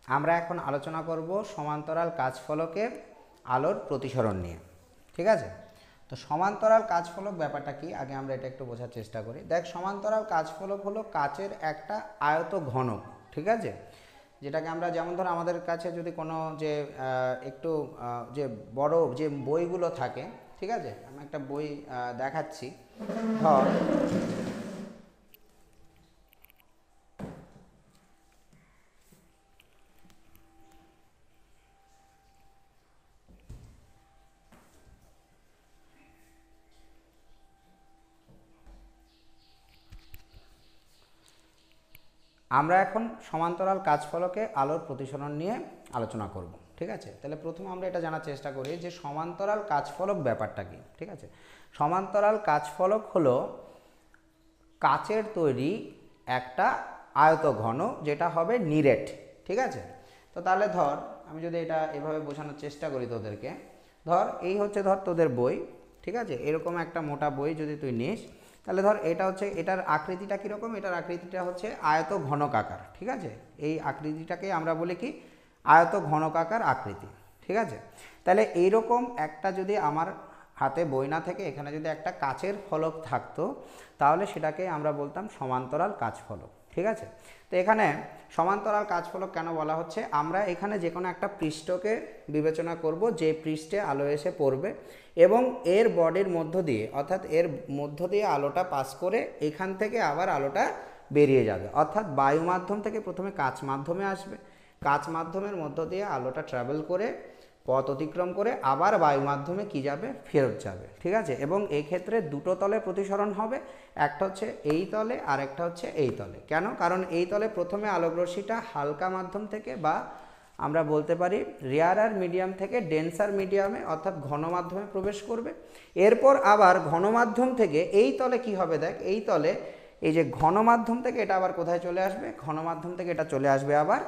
আমরা এখন আলোচনা করব সমান্তরাল কাচফলকের আলোর প্রতিসরণ নিয়ে। ঠিক আছে, তো সমান্তরাল কাচফলক ব্যাপারটা কি আগে আমরা এটা একটু বোঝার চেষ্টা করি। দেখ, সমান্তরাল কাচফলক হলো কাচের একটা আয়ত ঘনক। ঠিক আছে, যেটাকে আমরা যেমন ধর আমাদের কাছে যদি কোনো যে একটু যে বড় যে বইগুলো থাকে, ঠিক আছে, আমি একটা বই দেখাচ্ছি। ধর আমরা এখন সমান্তরাল কাচফলকে আলোর প্রতিসরণ নিয়ে আলোচনা করব। ঠিক আছে, তাহলে প্রথমে আমরা এটা জানার চেষ্টা করি যে সমান্তরাল কাচফলক ব্যাপারটা কি। ঠিক আছে, সমান্তরাল কাচফলক হলো কাচের তৈরি একটা আয়ত ঘন, যেটা হবে নিরেট। ঠিক আছে, তো তাহলে ধর আমি যদি এটা এভাবে বোঝানোর চেষ্টা করি তোদেরকে, ধর এই হচ্ছে ধর তোদের বই। ঠিক আছে, এরকম একটা মোটা বই যদি তুই নিস, তাহলে ধর এটা হচ্ছে, এটার আকৃতিটা কীরকম, এটার আকৃতিটা হচ্ছে আয়ত ঘনকাকার। ঠিক আছে, এই আকৃতিটাকে আমরা বলি কি, আয়ত ঘনকাকার আকৃতি। ঠিক আছে, তাহলে এইরকম একটা যদি আমার হাতে বই না থেকে এখানে যদি একটা কাচের ফলক থাকতো, তাহলে সেটাকে আমরা বলতাম সমান্তরাল কাচফলক। ঠিক আছে, তো এখানে সমান্তরাল কাচফলক কেন বলা হচ্ছে, আমরা এখানে যে কোনো একটা পৃষ্ঠকে বিবেচনা করব, যে পৃষ্ঠে আলো এসে পড়বে এবং এর বডির মধ্য দিয়ে, অর্থাৎ এর মধ্য দিয়ে আলোটা পাস করে এখান থেকে আবার আলোটা বেরিয়ে যাবে। অর্থাৎ বায়ু মাধ্যম থেকে প্রথমে কাচ মাধ্যমে আসবে, কাচ মাধ্যমের মধ্য দিয়ে আলোটা ট্রাভেল করে পথ অতিক্রম করে আবার বায়ু মাধ্যমে কি যাবে, ফেরত যাবে। ঠিক আছে, এবং এই ক্ষেত্রে দুটো তলে প্রতিসরণ হবে, একটা হচ্ছে এই তলে আর একটা হচ্ছে এই তলে। কেন? কারণ এই তলে প্রথমে আলোকরশ্মিটা হালকা মাধ্যম থেকে বা আমরা বলতে পারি রেয়ারার মিডিয়াম থেকে ডেন্সার মিডিয়ামে অর্থাৎ ঘন মাধ্যমে প্রবেশ করবে। এরপর আবার ঘন মাধ্যম থেকে এই তলে কি হবে, দেখ এই তলে এই যে ঘন মাধ্যম থেকে এটা আবার কোথায় চলে আসবে, ঘন মাধ্যম থেকে এটা চলে আসবে আবার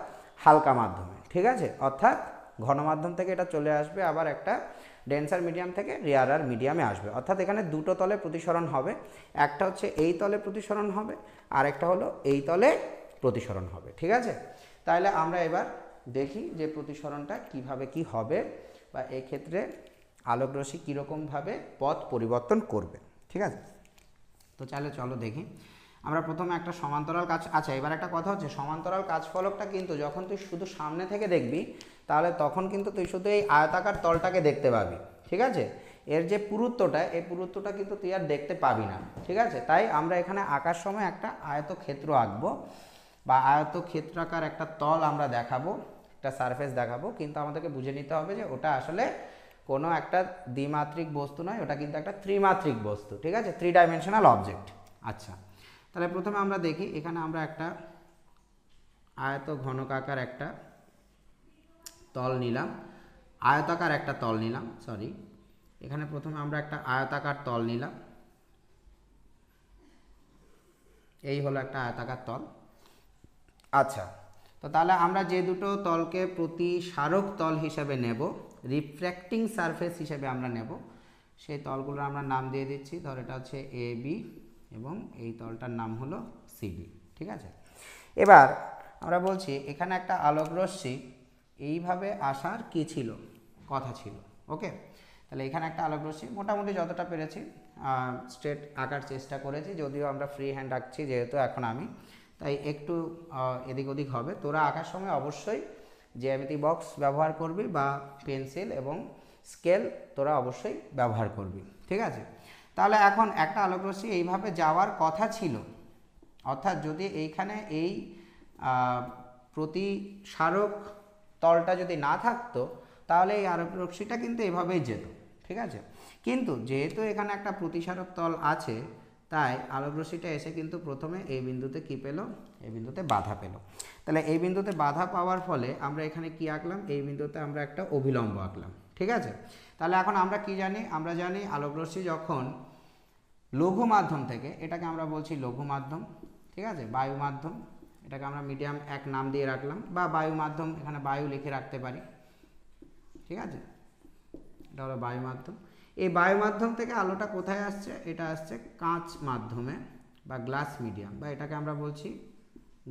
হালকা মাধ্যমে। ঠিক আছে, অর্থাৎ ঘন মাধ্যম থেকে এটা চলে আসবে আবার একটা ডেন্সার মিডিয়াম থেকে রেয়ারার মিডিয়ামে আসবে। অর্থাৎ এখানে দুটো তলে প্রতিসরণ হবে, একটা হচ্ছে এই তলে প্রতিসরণ হবে আর একটা হলো এই তলে প্রতিসরণ হবে। ঠিক আছে, তাহলে আমরা এবার দেখি যে প্রতিসরণটা কিভাবে কি হবে, বা এক্ষেত্রে আলোকরশ্মি কীরকমভাবে পথ পরিবর্তন করবে। ঠিক আছে, তো চলো দেখি। আমরা প্রথমে একটা সমান্তরাল কাচ, আচ্ছা এবার একটা কথা হচ্ছে, সমান্তরাল কাচফলকটা কিন্তু যখন তুই শুধু সামনে থেকে দেখবি, তাহলে তখন কিন্তু তুই শুধু এই আয়তাকার তলটাকে দেখতে পাবি। ঠিক আছে, এর যে পুরুত্বটা, এই পুরুত্বটা কিন্তু তুই আর দেখতে পাবি না। ঠিক আছে, তাই আমরা এখানে আঁকার সময় একটা আয়তক্ষেত্র আঁকবো বা আয়তক্ষেত্রাকার একটা তল আমরা দেখাবো, একটা সারফেস দেখাবো, কিন্তু আমাদেরকে বুঝে নিতে হবে যে ওটা আসলে কোনো একটা দ্বিমাত্রিক বস্তু নয়, ওটা কিন্তু একটা ত্রিমাত্রিক বস্তু। ঠিক আছে, 3 ডাইমেনশনাল অবজেক্ট। আচ্ছা, তাহলে প্রথমে আমরা দেখি, এখানে আমরা একটা আয়ত ঘনকাকার একটা তল নিলাম, আয়তাকার একটা তল নিলাম, সরি, এখানে প্রথমে আমরা একটা আয়তাকার তল নিলাম, এই হলো একটা আয়তাকার তল। আচ্ছা, তো তাহলে আমরা যে দুটো তলকে প্রতিসারক তল হিসেবে নেব, রিফ্র্যাক্টিং সারফেস হিসেবে আমরা নেব, সেই তলগুলোর আমরা নাম দিয়ে দিচ্ছি। ধর এটা হচ্ছে এ বি এবং এই তলটার নাম হলো সিডি। ঠিক আছে, এবার আমরা বলছি এখানে একটা আলোকরশ্মি এইভাবে আসার কি ছিল, কথা ছিল। ওকে, তাহলে এখানে একটা আলোকরশ্মি মোটামুটি যতটা পেরেছি স্ট্রেট আঁকার চেষ্টা করেছি, যদিও আমরা ফ্রি হ্যান্ড আঁকছি যেহেতু এখন আমি, তাই একটু এদিক ওদিক হবে। তোরা আঁকার সময় অবশ্যই জ্যামিতি বক্স ব্যবহার করবি বা পেন্সিল এবং স্কেল তোরা অবশ্যই ব্যবহার করবি। ঠিক আছে, তাহলে এখন একটা আলোকরশ্মি এইভাবে যাওয়ার কথা ছিল, অর্থাৎ যদি এইখানে এই প্রতিসারক তলটা যদি না থাকতো, তাহলে এই আলোকরশ্মিটা কিন্তু এভাবেই যেত। ঠিক আছে, কিন্তু যেহেতু এখানে একটা প্রতিসারক তল আছে, তাই আলোকরশ্মিটা এসে কিন্তু প্রথমে এই বিন্দুতে কি পেল, এই বিন্দুতে বাধা পেল। তাহলে এই বিন্দুতে বাধা পাওয়ার ফলে আমরা এখানে কি আঁকলাম, এই বিন্দুতে আমরা একটা অভিলম্ব আঁকলাম। ঠিক আছে, তাহলে এখন আমরা কি জানি, আমরা জানি আলোকরশ্মি যখন লঘু মাধ্যম থেকে, এটাকে আমরা বলছি লঘু মাধ্যম, ঠিক আছে, বায়ু মাধ্যম, এটাকে আমরা মিডিয়াম 1 নাম দিয়ে রাখলাম, বা বায়ু মাধ্যম, এখানে বায়ু লিখে রাখতে পারি। ঠিক আছে, এটা হলো বায়ু মাধ্যম। এই বায়ু মাধ্যম থেকে আলোটা কোথায় আসছে, এটা আসছে কাঁচ মাধ্যমে বা গ্লাস মিডিয়াম, বা এটাকে আমরা বলছি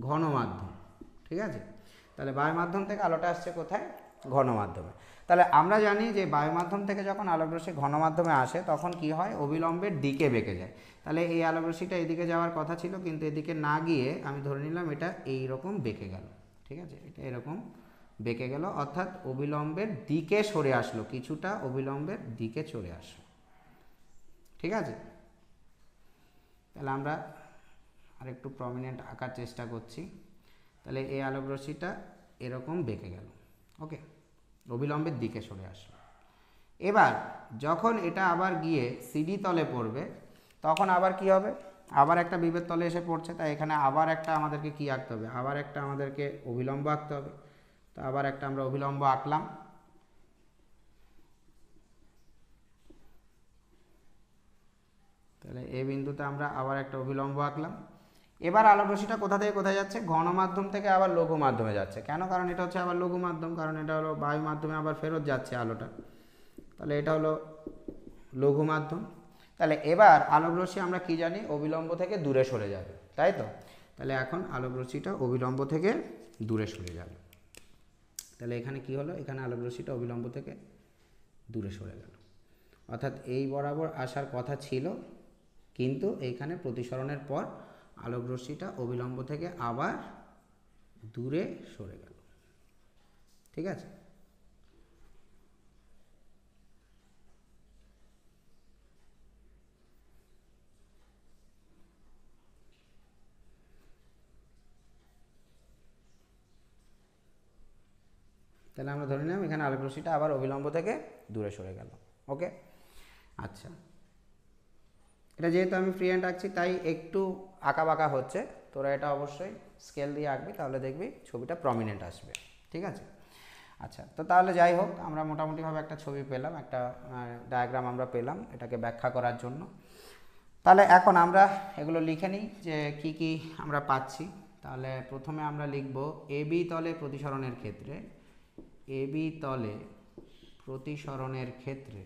ঘন মাধ্যম। ঠিক আছে, তাহলে বায়ু মাধ্যম থেকে আলোটা আসছে কোথায়? ঘন মাধ্যমে। তাহলে আমরা জানি যে বায়ু মাধ্যম থেকে যখন আলোকরশ্মি ঘন মাধ্যমে আসে তখন কি হয়? অবিলম্বের দিকে বেঁকে যায়। তাহলে এই আলোকরশ্মিটা এদিকে যাওয়ার কথা ছিল, কিন্তু এদিকে না গিয়ে আমি ধরে নিলাম এটা এইরকম বেঁকে গেল। ঠিক আছে, এটা এরকম বেঁকে গেল, অর্থাৎ অবিলম্বের দিকে সরে আসলো, কিছুটা অবিলম্বের দিকে চলে আসলো। ঠিক আছে, তাহলে আমরা আর একটু প্রমিনেন্ট আঁকার চেষ্টা করছি। তাহলে এই আলোকরশ্মিটা এরকম বেঁকে গেল, ওকে, অবিলম্বের দিকে সরে আসলো। এবার যখন এটা আবার গিয়ে সিডি তলে পড়বে তখন আবার কি হবে? আবার একটা বিভেদ তলে এসে পড়ছে, তাই এখানে আবার একটা আমাদেরকে কি আঁকতে হবে? আবার একটা আমাদেরকে অবিলম্ব আঁকতে হবে। তো আবার একটা আমরা অবিলম্ব আঁকলাম। তাহলে এই বিন্দুতে আমরা আবার একটা অবিলম্ব আঁকলাম। এবার আলোকরশ্মিটা কোথা থেকে কোথায় যাচ্ছে? ঘন মাধ্যম থেকে আবার লঘু মাধ্যমে যাচ্ছে। কেন? কারণ এটা হচ্ছে আবার লঘু মাধ্যম, কারণ এটা হলো বায়ু মাধ্যমে আবার ফেরত যাচ্ছে আলোটা। তাহলে এটা হলো লঘু মাধ্যম। তাহলে এবার আলোকরশ্মি আমরা কি জানি? অবিলম্ব থেকে দূরে সরে যাবে, তাই তো? তাহলে এখন আলোকরশ্মিটা অবিলম্ব থেকে দূরে সরে যাবে। তাহলে এখানে কি হলো? এখানে আলোকরশ্মিটা অবিলম্ব থেকে দূরে সরে গেল, অর্থাৎ এই বরাবর আসার কথা ছিল, কিন্তু এইখানে প্রতিসরণের পর আলোকরশ্মিটা অবিলম্ব থেকে আবার দূরে সরে গেল। ঠিক আছে, তাহলে আমরা ধরে নিলাম এখানে আলোকরশ্মিটা আবার অবিলম্ব থেকে দূরে সরে গেল। ওকে, আচ্ছা, এটা যেহেতু আমি ফ্রি হ্যান্ড আঁকছি তাই একটু আঁকা বাঁকা হচ্ছে। তোরা এটা অবশ্যই স্কেল দিয়ে আঁকবি, তাহলে দেখবি ছবিটা প্রমিনেন্ট আসবে। ঠিক আছে, আচ্ছা, তো তাহলে যাই হোক, আমরা মোটামুটিভাবে একটা ছবি পেলাম, একটা ডায়াগ্রাম আমরা পেলাম এটাকে ব্যাখ্যা করার জন্য। তাহলে এখন আমরা এগুলো লিখে নিই যে কি কি আমরা পাচ্ছি। তাহলে প্রথমে আমরা লিখব এবি তলে প্রতিসরণের ক্ষেত্রে, এবি তলে প্রতিসরণের ক্ষেত্রে,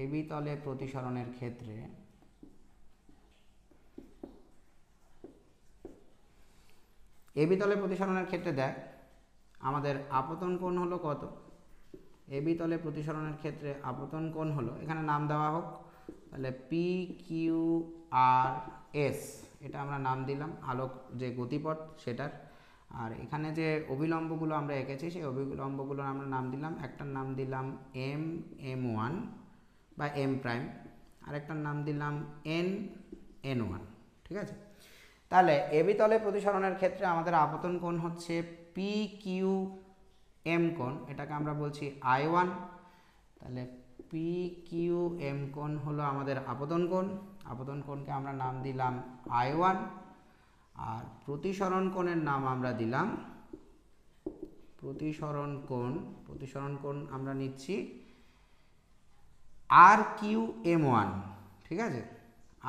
এবি তলে প্রতিসরণের ক্ষেত্রে এবি তলে প্রতিসরণের ক্ষেত্রে দেখ আমাদের আপতন কোণ হলো কত? এবি তলে প্রতিসরণের ক্ষেত্রে আপতন কোণ হলো, এখানে নাম দেওয়া হোক, তাহলে পি কিউ আর এস, এটা আমরা নাম দিলাম আলোক যে গতিপথ সেটার। আর এখানে যে অবিলম্বগুলো আমরা এঁকেছি সেই অবিলম্বগুলোর আমরা নাম দিলাম, একটার নাম দিলাম M1 বা এম প্রাইম, আরেকটার নাম দিলাম N1। ঠিক আছে, তাহলে এবি তলে প্রতিসরণের ক্ষেত্রে আমাদের আপতন কোণ হচ্ছে পি কিউ এম কোণ, এটাকে আমরা বলছি I1। তাহলে পি কিউ এম কোণ হলো আমাদের আপতন কোণ, আপতন কোণকে আমরা নাম দিলাম I1। আর প্রতিসরণ কোণের নাম আমরা দিলাম, প্রতিসরণ কোণ আমরা নিচ্ছি আর কিউ এম ওয়ান। ঠিক আছে,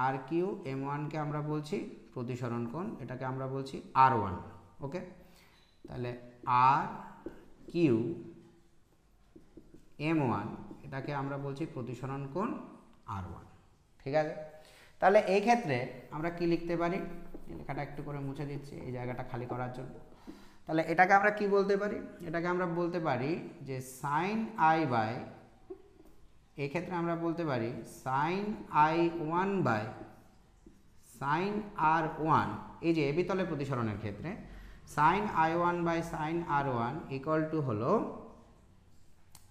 আর কিউ এম ওয়ানকে আমরা বলছি প্রতিসরণ কোণ, এটাকে আমরা বলছি R1। ওকে, তাহলে আর কিউ এম ওয়ান এটাকে আমরা বলছি প্রতিসরণ কোণ R1। ঠিক আছে, তাহলে এই ক্ষেত্রে আমরা কি লিখতে পারি? লেখাটা একটু করে মুছে দিচ্ছি এই জায়গাটা খালি করার জন্য। তাহলে এটাকে আমরা কি বলতে পারি? এটাকে আমরা বলতে পারি যে সাইন আই বাই, এই ক্ষেত্রে আমরা বলতে পারি sign I1 by sine R1, এই যে এবি তলে প্রতিসরণের ক্ষেত্রে sine I1 by sine R1 equal to হলো,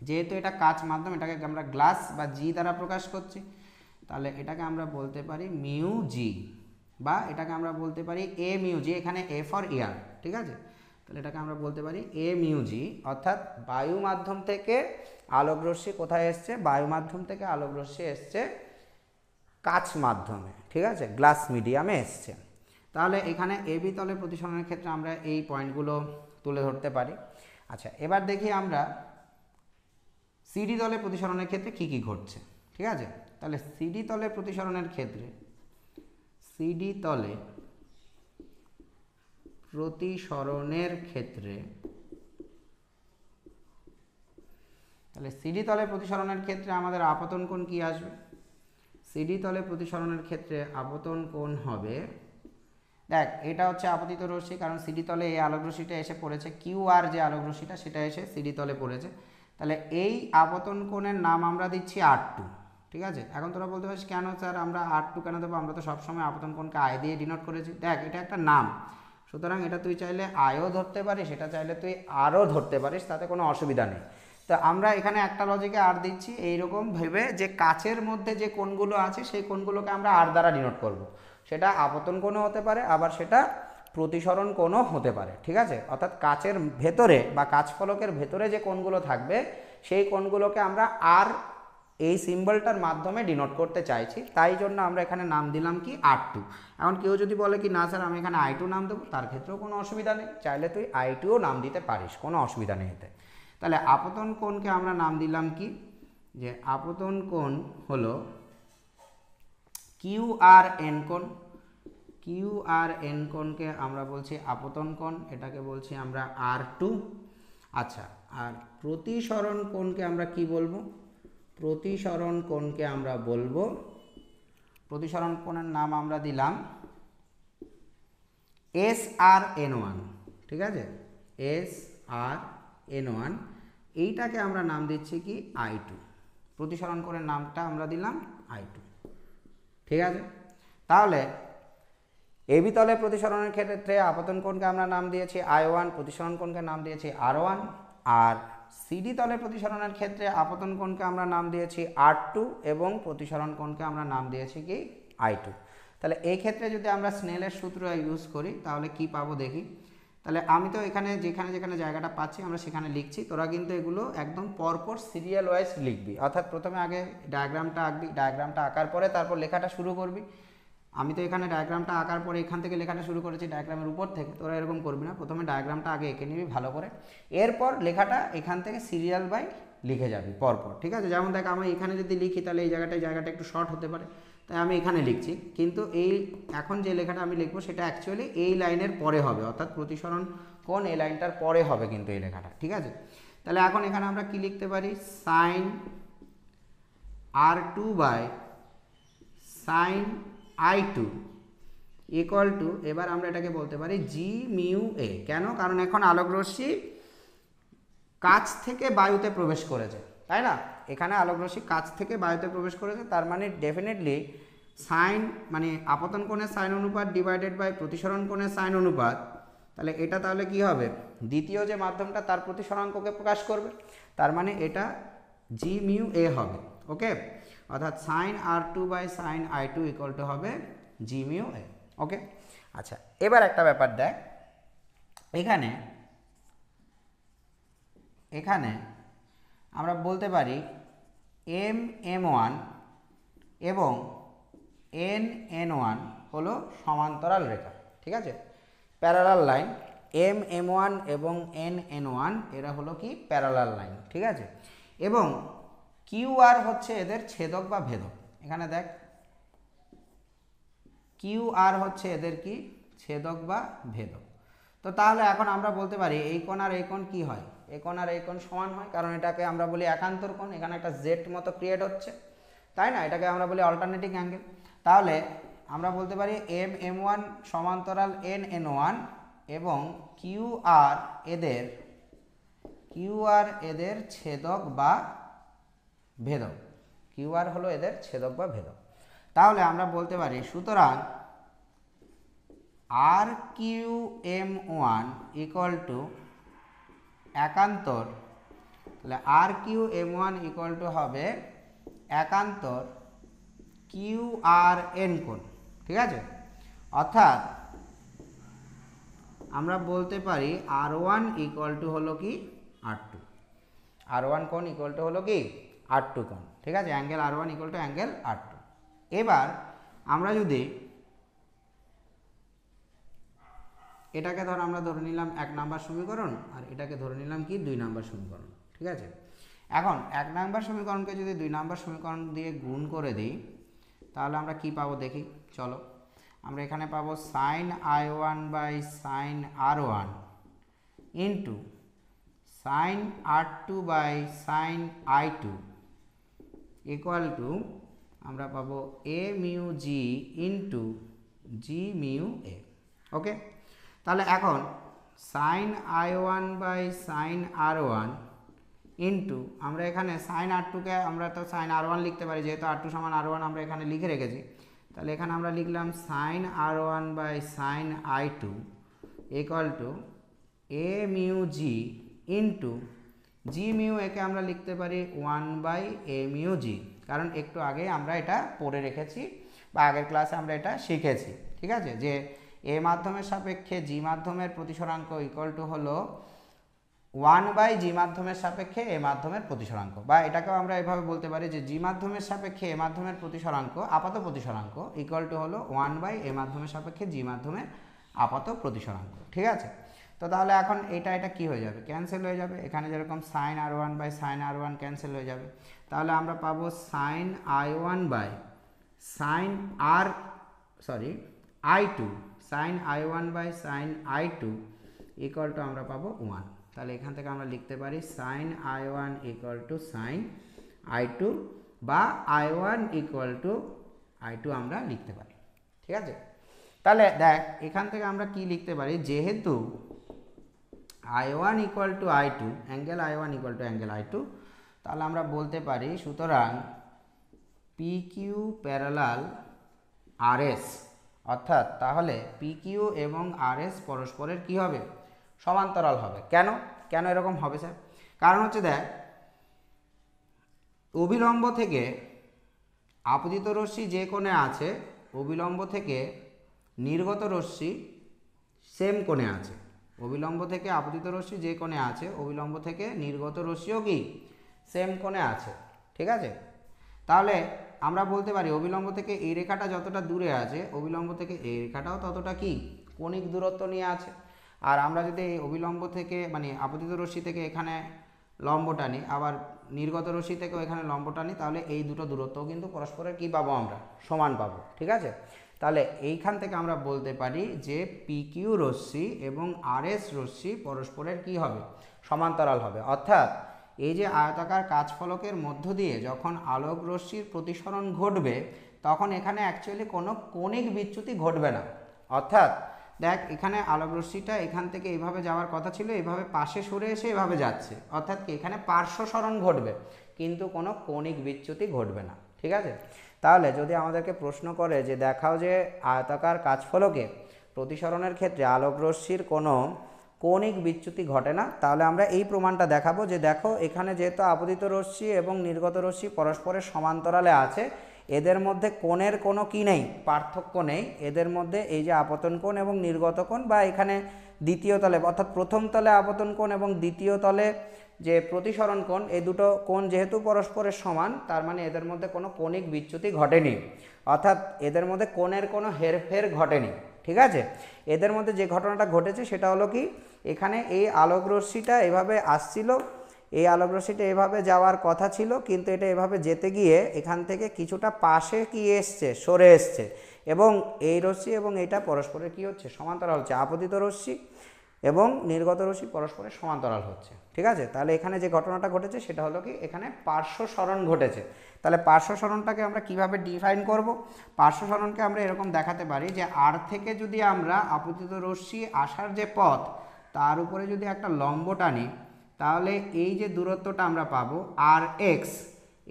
যেহেতু এটা কাচ মাধ্যম এটাকে আমরা গ্লাস বা জি দ্বারা প্রকাশ করছি, তাহলে এটাকে আমরা বলতে পারি মিউ জি, বা এটাকে আমরা বলতে পারি এ মিউ জি, এখানে এ ফর ইয়ার। ঠিক আছে, তাহলে এটাকে আমরা বলতে পারি এ মিউ জি, অর্থাৎ বায়ু মাধ্যম থেকে আলোকরশ্মি কোথায় এসছে? বায়ু মাধ্যম থেকে আলোকরশ্মি এসছে কাচ মাধ্যমে। ঠিক আছে, গ্লাস মিডিয়ামে এসছে। তাহলে এখানে এবি তলে প্রতিসরণের ক্ষেত্রে আমরা এই পয়েন্টগুলো তুলে ধরতে পারি। আচ্ছা, এবার দেখি আমরা সিডি তলে প্রতিসরণের ক্ষেত্রে কি কি ঘটছে। ঠিক আছে, তাহলে সিডি তলে প্রতিসরণের ক্ষেত্রে, সিডি তলে প্রতিসরণের ক্ষেত্রে, তাহলে সিডি তলে প্রতিসরণের ক্ষেত্রে আমাদের আপতন কোণ কি আসবে? সিডি তলে প্রতিসরণের ক্ষেত্রে আপতন কোণ হবে দেখ এটা হচ্ছে আপতিত রশ্মি, কারণ সিডি তলে এই আলোক রশ্মিটা এসে পড়েছে, কিউ আর যে আলোক রশ্মিটা সেটা এসে সিডি তলে পড়েছে। তাহলে এই আপতন কোণের নাম আমরা দিচ্ছি R2। ঠিক আছে, এখন তোরা বলতে পারিস কেন স্যার আমরা R2 কেন দেবো, আমরা তো সবসময় আপতন কোণকে আই দিয়ে ডিনোট করেছি। দেখ এটা একটা নাম, সুতরাং এটা তুই চাইলে আয়ও ধরতে পারিস, এটা চাইলে তুই আরও ধরতে পারিস, তাতে কোনো অসুবিধা নেই। তো আমরা এখানে একটা লজিকে আর দিচ্ছি এইরকম ভেবে যে কাচের মধ্যে যে কোণগুলো আছে সেই কোণগুলোকে আমরা আর দ্বারা ডিনোট করব। সেটা আপতন কোণও হতে পারে, আবার সেটা প্রতিসরণ কোণও হতে পারে। ঠিক আছে, অর্থাৎ কাচের ভেতরে বা কাচ ফলকের ভেতরে যে কোণগুলো থাকবে সেই কোণগুলোকে আমরা আর এই সিম্বলটার মাধ্যমে ডিনোট করতে চাইছি, তাই জন্য আমরা এখানে নাম দিলাম কি R2। এখন কেউ যদি বলে কি না স্যার আমি এখানে I2 নাম দেবো, তার ক্ষেত্রেও কোনো অসুবিধা নেই, চাইলে তুই I2ও নাম দিতে পারিস, কোনো অসুবিধা নেই এতে। তাহলে আপতন কোণকে আমরা নাম দিলাম কি, যে আপতন কোণ হলো QRN কোণ। QRN কোণকে আমরা বলছি আপতন কোণ, এটাকে বলছি আমরা R2। আচ্ছা, আর প্রতিসরণ কোণকে আমরা কি বলবো, প্রতিসরণ কোণকে আমরা বলবো, প্রতিসরণ কোণের নাম আমরা দিলাম SRN1। ঠিক আছে, SRN1, এইটাকে আমরা নাম দিচ্ছি কি I2। প্রতিসরণ কোণের নামটা আমরা দিলাম I2। ঠিক আছে, তাহলে এবি তলে প্রতিসরণের ক্ষেত্রে আপতন কোণকে আমরা নাম দিয়েছি I1, প্রতিসরণ কোণকে নাম দিয়েছি R1। আর সিডি তলে প্রতিসরণের ক্ষেত্রে আপতন কোণকে আমরা নাম দিয়েছি R2 এবং প্রতিসরণ কোণকে আমরা নাম দিয়েছি কি I2। তাহলে এই ক্ষেত্রে যদি আমরা স্নেলের সূত্র ইউজ করি তাহলে কি পাবো দেখি। তাহলে আমি তো এখানে যেখানে যেখানে জায়গাটা পাচ্ছি আমরা সেখানে লিখছি, তোরা কিন্তু এগুলো একদম পরপর সিরিয়াল ওয়াইজ লিখবি, অর্থাৎ প্রথমে আগে ডায়াগ্রামটা আঁকবি, ডায়াগ্রামটা আঁকার পরে তারপর লেখাটা শুরু করবি। আমি তো এখানে ডায়াগ্রামটা আঁকার পরে এখান থেকে লেখাটা শুরু করেছি ডায়াগ্রামের উপর থেকে, তোরা এরকম করবি না, প্রথমে ডায়াগ্রামটা আগে এঁকে নিবি ভালো করে, এরপর লেখাটা এখান থেকে সিরিয়াল বাই লিখে যাবি পরপর। ঠিক আছে, যেমন দেখ আমি এখানে যদি লিখি তাহলে এই জায়গাটা একটু শর্ট হতে পারে, তাই আমি এখানে লিখছি, কিন্তু এই এখন যে লেখাটা আমি লিখবো সেটা অ্যাকচুয়ালি এই লাইনের পরে হবে, অর্থাৎ প্রতিসরণ কোণ এই লাইনটার পরে হবে কিন্তু এই লেখাটা। ঠিক আছে, তাহলে এখন এখানে আমরা কি লিখতে পারি, sine R2 by sine I2 equal to, এবার আমরা এটাকে বলতে পারি জি মিউ এ। কেন, কারণ এখন আলোক রশ্মি কাচ থেকে বায়ুতে প্রবেশ করেছে, তাই না, এখানে আলোক রশ্মি কাচ থেকে বায়ুতে প্রবেশ করেছে, তার মানে ডেফিনেটলি সাইন মানে আপতন কোণের সাইন অনুপাত ডিভাইডেড বাই প্রতিসরণ কোণের সাইন অনুপাত, তাহলে এটা তাহলে কি হবে, দ্বিতীয় যে মাধ্যমটা তার প্রতিসরাঙ্ককে প্রকাশ করবে, তার মানে এটা জি মিউ এ হবে। ওকে, অর্থাৎ sine R2 by sine I2 equal to হবে জি মিউ এ। ওকে, আচ্ছা এবার একটা ব্যাপার দেখ, এখানে আমরা বলতে পারি M1 এবং N1 হলো সমান্তরাল রেখা। ঠিক আছে, প্যারালাল লাইন, M1 এবং N1 এরা হলো কি প্যারালাল লাইন। ঠিক আছে, এবং QR হচ্ছে এদের ছেদক বা ভেদক। এখানে দেখ QR হচ্ছে এদের কি ছেদক বা ভেদক। তো তাহলে এখন আমরা বলতে পারি এই কোণ আর এই কোণ কি হয়, এই কোণ আর এই কোণ সমান হয়, কারণ এটাকে আমরা বলি একান্তর কোণ, এখানে একটা জেড মতো ক্রিয়েট হচ্ছে, তাই না, এটাকে আমরা বলি অল্টারনেটিং অ্যাঙ্গেল। তাহলে আমরা বলতে পারি M1 সমান্তরাল N1 এবং QR এদের ছেদক বা ভেদক, QR হলো এদের ছেদক বা ভেদক। তাহলে আমরা বলতে পারি সুতরাং RQM1 ইকুয়াল টু একান্তর, তাহলে RQM1 ইকুয়াল টু হবে একান্তর QRN কোণ। ঠিক আছে, অর্থাৎ আমরা বলতে পারি R1 ইকুয়াল টু হলো কি R2, R1 কোণ ইকুয়াল টু হলো কি R2 কোণ। ঠিক আছে, angle R1 equal to angle R2। এবার আমরা যদি এটাকে আমরা ধরে নিলাম 1 নাম্বার সমীকরণ, আর এটাকে ধরে নিলাম কি 2 নাম্বার সমীকরণ। ঠিক আছে, এখন 1 নাম্বার সমীকরণকে যদি 2 নাম্বার সমীকরণ দিয়ে গুণ করে দিই তাহলে আমরা কি পাবো দেখি, চলো আমরা এখানে পাবো sine I1 by sine R1 into sine R2 by sine I2 equal to আমরা পাবো A mu G into G mu A। Okay, তাহলে এখন sign I1 by sine R1 into আমরা এখানে সাইন R2কে আমরা তো সাইন R1 লিখতে পারি, যেহেতু R2 সমান R1 আমরা এখানে লিখে রেখেছি, তাহলে এখানে আমরা লিখলাম sine R1 by sine I2 equal to A mu G into G mu, একে আমরা লিখতে পারি 1 বাই এ মিউ জি, কারণ একটু আগে আমরা এটা পড়ে রেখেছি বা আগের ক্লাসে আমরা এটা শিখেছি। ঠিক আছে, যে এ মাধ্যমের সাপেক্ষে জি মাধ্যমের প্রতিসরাঙ্ক ইকুয়াল টু হলো 1 বাই জি মাধ্যমের সাপেক্ষে এ মাধ্যমের প্রতিসরাঙ্ক, বা এটাকেও আমরা এভাবে বলতে পারি যে জি মাধ্যমের সাপেক্ষে এ মাধ্যমের প্রতিসরাঙ্ক আপাত প্রতিসরাঙ্ক ইকুয়াল টু হলো 1 বাই এ মাধ্যমের সাপেক্ষে জি মাধ্যমের আপাত প্রতিসরাঙ্ক। ঠিক আছে, তো তাহলে এখন এটা কি হয়ে যাবে, ক্যান্সেল হয়ে যাবে, এখানে যেরকম sign R1 by sine R1 cancel হয়ে যাবে, তাহলে আমরা পাবো sine I1 by sine I2, sine I1 by sine I2 equal to আমরা পাবো 1। তাহলে এখান থেকে আমরা লিখতে পারি sign I1 equal to sign I2 বা I1 ইকুয়াল টু I2 আমরা লিখতে পারি। ঠিক আছে, তাহলে দেখ এখান থেকে আমরা কি লিখতে পারি, যেহেতু I1 equal to I2, angle I1 equal to angle I2, তাহলে আমরা বলতে পারি সুতরাং PQ প্যারালাল RS, অর্থাৎ তাহলে PQ এবং RS পরস্পরের কি হবে, সমান্তরাল হবে। কেন এরকম হবে স্যার, কারণ হচ্ছে দেখ অভিলম্ব থেকে আপতিত রশ্মি যে কোণে আছে, অভিলম্ব থেকে নির্গত রশ্মি সেম কোণে আছে, অভিলম্ব থেকে আপতিত রশ্মি যে কোণে আছে, অভিলম্ব থেকে নির্গত রশ্মিও কি সেম কোণে আছে। ঠিক আছে, তাহলে আমরা বলতে পারি অভিলম্ব থেকে এই রেখাটা যতটা দূরে আছে, অভিলম্ব থেকে এই রেখাটাও ততটা কি কৌণিক দূরত্ব নিয়ে আছে। আর আমরা যদি এই অভিলম্ব থেকে মানে আপতিত রশ্মি থেকে এখানে লম্ব টানি, আবার নির্গত রশ্মি থেকেও এখানে লম্ব টানি, তাহলে এই দুটো দূরত্বও কিন্তু পরস্পরের কি পাবো, আমরা সমান পাবো। ঠিক আছে, তাহলে এইখান থেকে আমরা বলতে পারি যে PQ রশ্মি এবং RS রশ্মি পরস্পরের কি হবে, সমান্তরাল হবে। অর্থাৎ এই যে আয়তাকার কাচফলকের মধ্য দিয়ে যখন আলোক রশ্মির প্রতিসরণ ঘটবে, তখন এখানে অ্যাকচুয়ালি কোনো কৌণিক বিচ্যুতি ঘটবে না। অর্থাৎ দেখ এখানে আলোক রশ্মিটা এখান থেকে এইভাবে যাওয়ার কথা ছিল, এইভাবে পাশে সরে এসে এভাবে যাচ্ছে, অর্থাৎ কি এখানে পার্শ্ব সরণ ঘটবে, কিন্তু কোনো কৌণিক বিচ্যুতি ঘটবে না। ঠিক আছে, তাহলে যদি আমাদেরকে প্রশ্ন করে যে দেখাও যে আয়তাকার কাচফলকে প্রতিসরণের ক্ষেত্রে আলোক রশ্মির কোনো কৌণিক বিচ্যুতি ঘটে না, তাহলে আমরা এই প্রমাণটা দেখাবো যে দেখো এখানে যেহেতু আপতিত রশ্মি এবং নির্গত রশ্মি পরস্পরের সমান্তরালে আছে, এদের মধ্যে কোণের কোনো কি নেই, পার্থক্য নেই, এদের মধ্যে এই যে আপতন কোণ এবং নির্গত কোণ, বা এখানে দ্বিতীয় তলে অর্থাৎ প্রথম তলে আপতন কোণ এবং দ্বিতীয় তলে যে প্রতিসরণ কোণ, এই দুটো কোণ যেহেতু পরস্পরের সমান, তার মানে এদের মধ্যে কোনো কৌণিক বিচ্যুতি ঘটেনি, অর্থাৎ এদের মধ্যে কোণের কোনো হেরফের ঘটেনি। ঠিক আছে, এদের মধ্যে যে ঘটনাটা ঘটেছে সেটা হলো কি, এখানে এই আলোক রশ্মিটা এভাবে আসছিল, এই আলোক রশ্মিটা এভাবে যাওয়ার কথা ছিল, কিন্তু এটা এভাবে যেতে গিয়ে এখান থেকে কিছুটা পাশে কি এসছে, সরে এসছে, এবং এই রশ্মি এবং এটা পরস্পরের কি হচ্ছে, সমান্তরাল হচ্ছে, আপতিত রশ্মি এবং নির্গত রশ্মি পরস্পরের সমান্তরাল হচ্ছে। ঠিক আছে, তাহলে এখানে যে ঘটনাটা ঘটেছে সেটা হলো কি, এখানে পার্শ্ব সরণ ঘটেছে। তাহলে পার্শ্ব সরণটাকে আমরা কিভাবে ডিফাইন করব, পার্শ্ব সরণকে আমরা এরকম দেখাতে পারি যে আর থেকে যদি আমরা আপতিত রশ্মি আসার যে পথ, তার উপরে যদি একটা লম্ব টানি, তাহলে এই যে দূরত্বটা আমরা পাবো RX,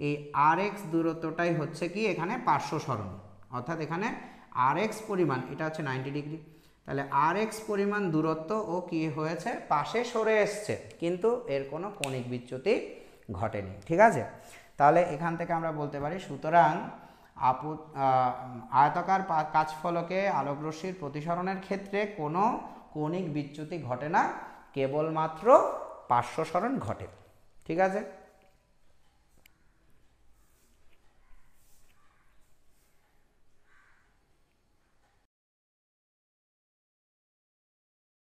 এই RX দূরত্বটাই হচ্ছে কি এখানে পার্শ্ব সরণ, অর্থাৎ এখানে RX পরিমাণ, এটা হচ্ছে 90 ডিগ্রি, তাহলে RX পরিমাণ দূরত্ব ও কি হয়েছে, পাশে সরে এসছে, কিন্তু এর কোনো কৌণিক বিচ্যুতি ঘটেনি। ঠিক আছে, তাহলে এখান থেকে আমরা বলতে পারি সুতরাং আয়তাকার কাচফলকে আলোক রশ্মির প্রতিসরণের ক্ষেত্রে কোনো কৌণিক বিচ্যুতি ঘটে না, কেবলমাত্র পার্শ্ব সরণ ঘটে। ঠিক আছে।